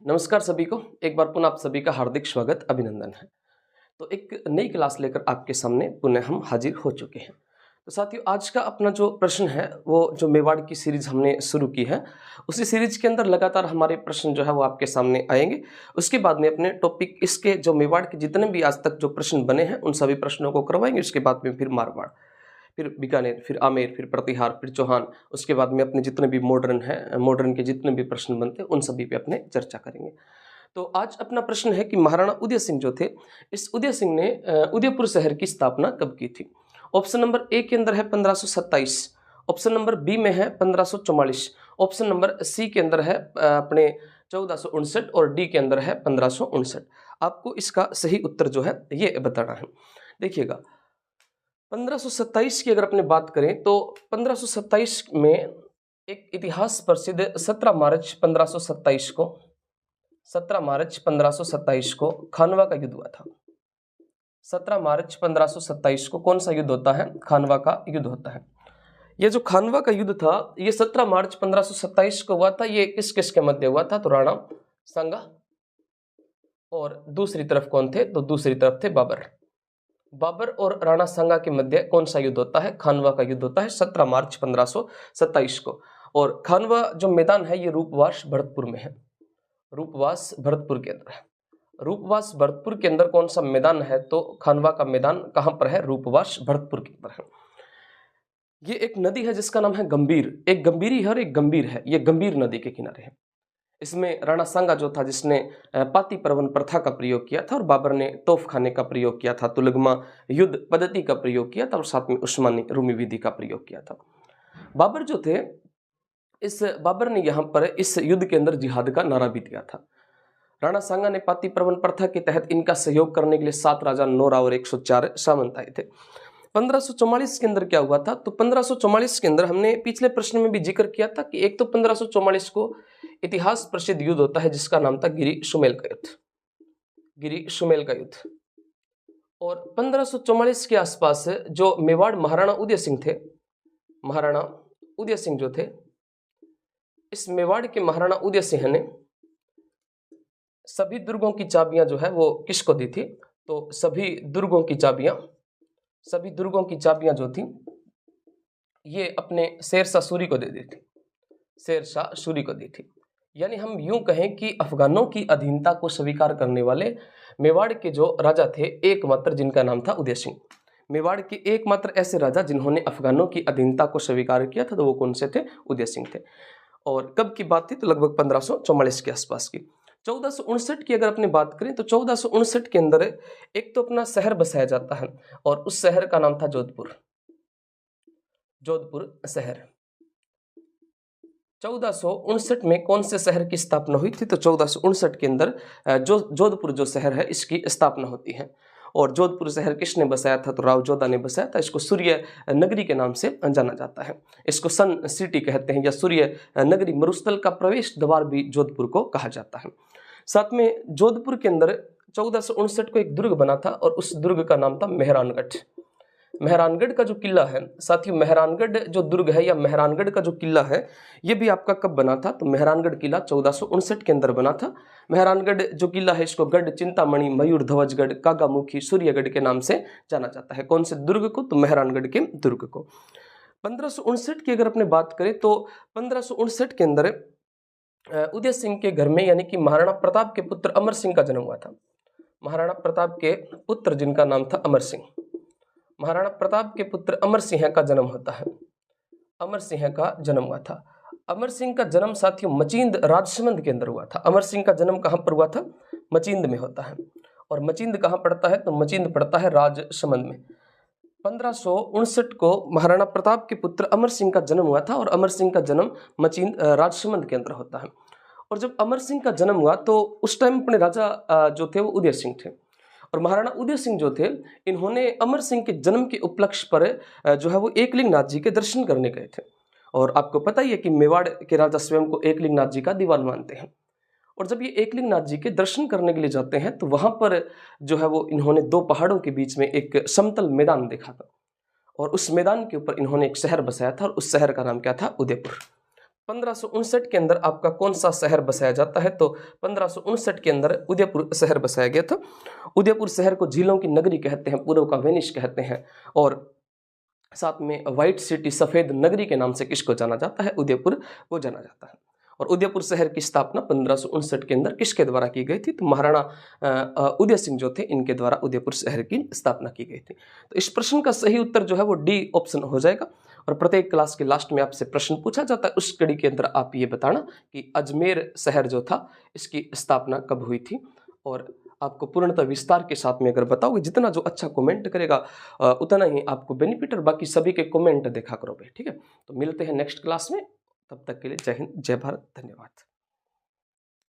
नमस्कार सभी को। एक बार पुनः आप सभी का हार्दिक स्वागत अभिनंदन है। तो एक नई क्लास लेकर आपके सामने पुनः हम हाजिर हो चुके हैं। तो साथियों, आज का अपना जो प्रश्न है वो जो मेवाड़ की सीरीज हमने शुरू की है, उसी सीरीज के अंदर लगातार हमारे प्रश्न जो है वो आपके सामने आएंगे। उसके बाद में अपने टॉपिक इसके जो मेवाड़ के जितने भी आज तक जो प्रश्न बने हैं उन सभी प्रश्नों को करवाएंगे। उसके बाद में फिर मारवाड़, फिर बीकानेर, फिर आमेर, फिर प्रतिहार, फिर चौहान। उसके बाद में अपने जितने भी मॉडर्न हैं, मॉडर्न के जितने भी प्रश्न बनते हैं उन सभी पे अपने चर्चा करेंगे। तो आज अपना प्रश्न है कि महाराणा उदय सिंह जो थे, इस उदय सिंह ने उदयपुर शहर की स्थापना कब की थी? ऑप्शन नंबर ए के अंदर है 1527, ऑप्शन नंबर बी में है 1544, ऑप्शन नंबर सी के अंदर है अपने 1459 और डी के अंदर है 1559। आपको इसका सही उत्तर जो है ये बताना है। देखिएगा, 1527 की अगर अपने बात करें तो 1527 में एक इतिहास प्रसिद्ध 17 मार्च 1527 को 17 मार्च 1527 को खानवा का युद्ध हुआ था। 17 मार्च 1527 को कौन सा युद्ध होता है? खानवा का युद्ध होता है। ये जो खानवा का युद्ध था ये 17 मार्च 1527 को हुआ था। ये किस किस के मध्य हुआ था? तो राणा सांगा और दूसरी तरफ कौन थे? तो दूसरी तरफ थे बाबर। बाबर और राणा सांगा के मध्य कौन सा युद्ध होता है? खानवा का युद्ध होता है 17 मार्च 1527 को। और खानवा जो मैदान है ये रूपवास भरतपुर में है। रूपवास भरतपुर के अंदर है। रूपवास भरतपुर के अंदर कौन सा मैदान है? तो खानवा का मैदान कहां पर है? रूपवास भरतपुर के अंदर है। ये एक नदी है जिसका नाम है गंभीर। एक गंभीरी है और एक गंभीर है। ये गंभीर नदी के किनारे है। इसमें राणा सांगा जो था जिसने पाती परवन प्रथा का प्रयोग किया था और बाबर ने तोफ खाने का प्रयोग किया था, तुलगमा युद्ध पद्धति का प्रयोग किया था और साथ में उस्मानी रूमी विधि का प्रयोग किया था। बाबर जो थे, इस बाबर ने यहाँ पर इस युद्ध के अंदर जिहाद का नारा भी दिया था। राणा सांगा ने पाती परवन प्रथा के तहत इनका सहयोग करने के लिए 7 राजा, 9 राव और 104 सामंत आए थे। 1544 के अंदर क्या हुआ था? तो 1544 के अंदर हमने पिछले प्रश्न में भी जिक्र किया था कि एक तो 1544 को इतिहास प्रसिद्ध युद्ध होता है जिसका नाम था गिरी सुमेल का युद्ध। गिरी सुमेल का युद्ध। और 1544 के आसपास जो मेवाड़ महाराणा उदय सिंह थे, महाराणा उदय सिंह जो थे, इस मेवाड़ के महाराणा उदय सिंह ने सभी दुर्गों की चाबियां जो है वो किसको दी थी? तो सभी दुर्गों की चाबियां जो थी ये अपने शेरशाह सूरी को दे दी थी। शेरशाह सूरी को दी थी। यानी हम यूं कहें कि अफगानों की अधीनता को स्वीकार करने वाले मेवाड़ के जो राजा थे एकमात्र, जिनका नाम था उदय सिंह। मेवाड़ के एकमात्र ऐसे राजा जिन्होंने अफगानों की अधीनता को स्वीकार किया था, तो वो कौन से थे? उदय सिंह थे। और कब की बात थी? तो लगभग 1544 के आसपास की। 1459 की अगर अपनी बात करें तो 1459 के अंदर एक तो अपना शहर बसाया जाता है और उस शहर का नाम था जोधपुर। जोधपुर शहर। 1459 में कौन से शहर की स्थापना हुई थी? तो 1459 के अंदर जो जोधपुर जो शहर है इसकी स्थापना होती है। और जोधपुर शहर किसने बसाया था? तो राव जोधा ने बसाया था। इसको सूर्य नगरी के नाम से जाना जाता है। इसको सन सिटी कहते हैं या सूर्य नगरी, मरुस्थल का प्रवेश द्वार भी जोधपुर को कहा जाता है। साथ में जोधपुर के अंदर 1459 को एक दुर्ग बना था और उस दुर्ग का नाम था मेहरानगढ़। मेहरानगढ़ का जो किला है साथियों, मेहरानगढ़ जो दुर्ग है या मेहरानगढ़ का जो किला है ये भी आपका कब बना था? तो मेहरानगढ़ किला 1459 के अंदर बना था। मेहरानगढ़ जो किला है इसको गढ़ चिंतामणि, मयूर ध्वजगढ़, कागामुखी, सूर्यगढ़ के नाम से जाना जाता है। कौन से दुर्ग को? तो मेहरानगढ़ के दुर्ग को। 1559 की अगर अपने बात करें तो 1559 के अंदर उदय सिंह के घर में यानी कि महाराणा प्रताप के पुत्र अमर सिंह का जन्म हुआ था। महाराणा प्रताप के पुत्र जिनका नाम था अमर सिंह, महाराणा प्रताप के पुत्र अमर सिंह का जन्म होता है। अमर सिंह का जन्म हुआ था। अमर सिंह का जन्म साथियों मचिंद राजसमंद के अंदर हुआ था। अमर सिंह का जन्म कहां पर हुआ था? मचिंद में होता है। और मचिंद कहां पड़ता है? तो मचिंद पड़ता है राजसमंद में। 1559 को महाराणा प्रताप के पुत्र अमर सिंह का जन्म हुआ था और अमर सिंह का जन्म मचिंद राजसमंद के अंदर होता है। और जब अमर सिंह का जन्म हुआ तो उस टाइम अपने राजा जो थे वो उदय सिंह थे। और महाराणा उदय सिंह जो थे इन्होंने अमर सिंह के जन्म के उपलक्ष्य पर जो है वो एकलिंगनाथ जी के दर्शन करने गए थे। और आपको पता ही है कि मेवाड़ के राजा स्वयं को एकलिंगनाथ जी का दीवान मानते हैं। और जब ये एकलिंगनाथ जी के दर्शन करने के लिए जाते हैं तो वहां पर जो है वो इन्होंने 2 पहाड़ों के बीच में एक समतल मैदान देखा था और उस मैदान के ऊपर इन्होंने एक शहर बसाया था और उस शहर का नाम क्या था? उदयपुर। 1559 के अंदर आपका कौन सा शहर बसाया जाता है? तो 1559 के अंदर उदयपुर शहर बसाया गया था। उदयपुर शहर को झीलों की नगरी कहते हैं, पूर्व का वेनिस कहते हैं, और साथ में व्हाइट सिटी, सफ़ेद नगरी के नाम से किसको जाना जाता है? उदयपुर को जाना जाता है। और उदयपुर शहर की स्थापना 1559 के अंदर किसके द्वारा की गई थी? तो महाराणा उदय सिंह जो थे, इनके द्वारा उदयपुर शहर की स्थापना की गई थी। तो इस प्रश्न का सही उत्तर जो है वो डी ऑप्शन हो जाएगा। और प्रत्येक क्लास के लास्ट में आपसे प्रश्न पूछा जाता है, उस कड़ी के अंदर आप ये बताना कि अजमेर शहर जो था, इसकी स्थापना कब हुई थी। और आपको पूर्णतः विस्तार के साथ में अगर बताओगे, जितना जो अच्छा कमेंट करेगा उतना ही आपको बेनिफिट, और बाकी सभी के कमेंट देखा करो भाई, ठीक है। तो मिलते हैं नेक्स्ट क्लास में, तब तक के लिए जय हिंद, जय भारत, धन्यवाद।